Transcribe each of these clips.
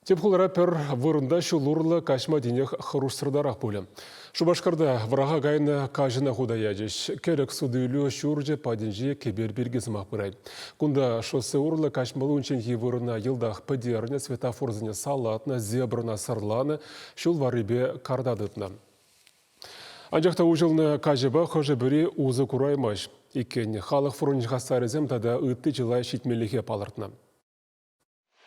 Тепхулара пер вырында шулурлы кашма денег хрустырдарақ бөлі. Шубашқарда врага гайны кажына худаядеш. Керек судылю шурже паденже кебер бергізімақ бұрай. Кунда шосы урлы кашмалы унченхи вырына елдақ падеріне светофорзіне салатны, зебрына сырланы, шул варыбе кардадытны. Анжақта ұжылны кажыба қожы бірі ұзы құраймаш. Икен халық фронж ғастарызем тада үтті жылай шитмеліге палыртны.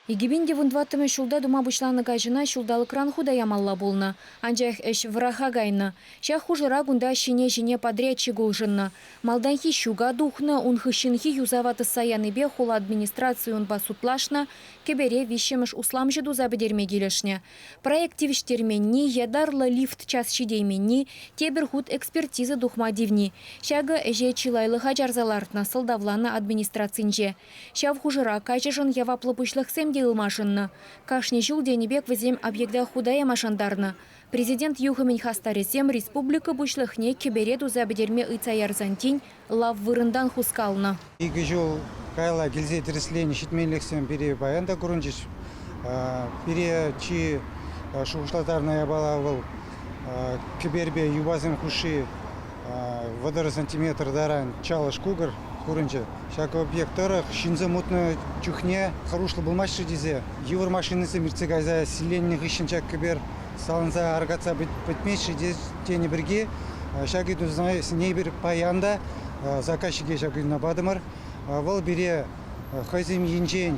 Егебенде вундваттымы шулда дума бұшланы кажына шулдалы кран худая малла болны. Анжақ әш враха гайны. Шах хужыра гунда шине подрядчик гулжынны. Малданхи шуга духны, унхышынхи юзаваты саяныбе хула администрацию он басутлашны, кебере вишемыш усламжы дузабы дермегелешне. Проективиштерменни, ядарлы лифт час шидейменни, тебір худ экспертизы духма дивни. Шагы әже чилайлы хаджарзалартна сылдавланы администрацинже. Шав хужыра кажыжын яваплы пушлық семде машинны. Кашни жул денебек візем объекта худая машандарны. Президент Юхамень хастаресем республика бушлыхне кебереду забедерме ыцаярзантин лав вырындан хускалны. Игі жол кайла гелзе тереслени шитмелексем пере баянда күрінжіш. Пере чи шуғышлатарная балавыл кебербе юбазым хуши водары сантиметр даран чалыш кугар. Курынчы. Шак объекттары шинзы мутны чухне харушлы булмашшы дизе. Евр машинасы мирцегайза селенних ищенчак кебер салынса аргаца бітмеші тені бірге. Шак иду сней бір паянда заказчиге шак иду набадымыр. Вол бере хайзым енчен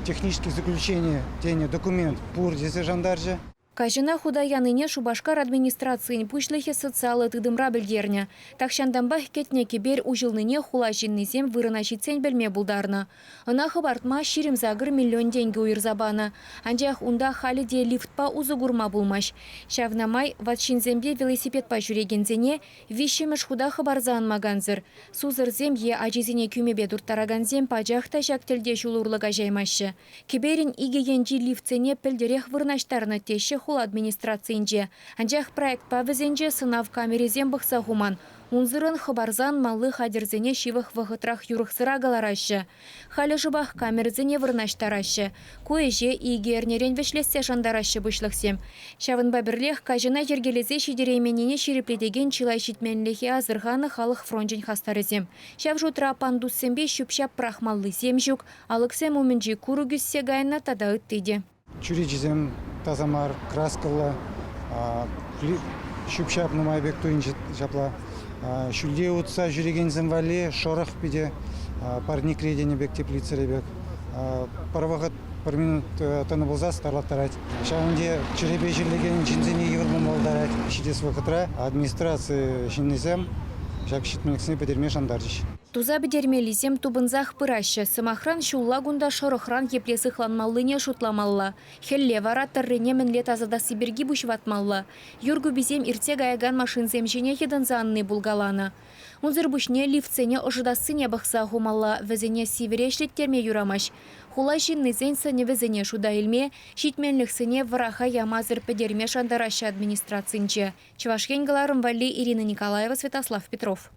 технических заключений тені документ пур дизе жандаржы. Кажына худаяныне Шубашкар администрациян пушлыхе социалы тыдымра білдерне. Такшандамбах кетне кебер ужылныне хула жиннезем вырынашитсен білме булдарны. Она хабартма ширим загыр миллион деньги уйырзабаны. Анжақ унда халі де лифтпа uzы гурма булмаш. Шавнамай ватшинзембе велосипедпа жүрегензене вишемеш худа хабарзан маганзыр. Сузырзем е ажизине күмебе дұрттараганзем пажақта жактелде шулурлыға жаймашы. Кеберін игегенжи лифтсене пілдерек вырнаштарны теші хула администрациинже. Анжақ проект павызенже сынав камерезем бұқса хуман. Унзырын хабарзан малы хадерзене шивых вағытрах юрықсыра галарашы. Халі жыбақ камерзене вырнаштарашы. Көеже игернерен вешлесе жандарашы бұшлықсем. Шавын бабірлех кажына ергелезе шидерейменене шерепледеген чилай шитменлехе азырғаны халық фронжен хастарызем. Шав жутра пандуссембе шүпшап прахмаллы земжук, алықсем умінжи күрігіссе гайна тада үттейде. Чуричизем тазамар краскалы шүпшап нумайбек туйын жапла. Шүлде ұтса жүреген зімвали шорық биде парник редені бек теплицеребек. Парвағыт бір минут тыны болза старлаттарайд. Шағынде чыребе жерлеген жинзене еврмын болдарайд. Шидес вақытра администрация жиннезем жак шитмеліксіне бедерме жандаржыш. Туза бедермелизем тубынзах пырашы. Сымахран шуллагунда шорохран еплесі хланмаллыне шутламалла. Хелле вара тыррене мінлет азада сибирги бушватмалла. Юргу бізем ирте гаяган машинзем жене хеданзанны булгаланы. Унзыр бушне лифтсене ожидасыне бақса хумалла візене сиверешлеттерме юрамаш. Хула жиннызен сыне візене шуда илме, шитменліксіне вараха ямазыр педерме шандарашы администрацинче. Чувашкенгаларым Вали Ирина Николаева, Святослав Петров.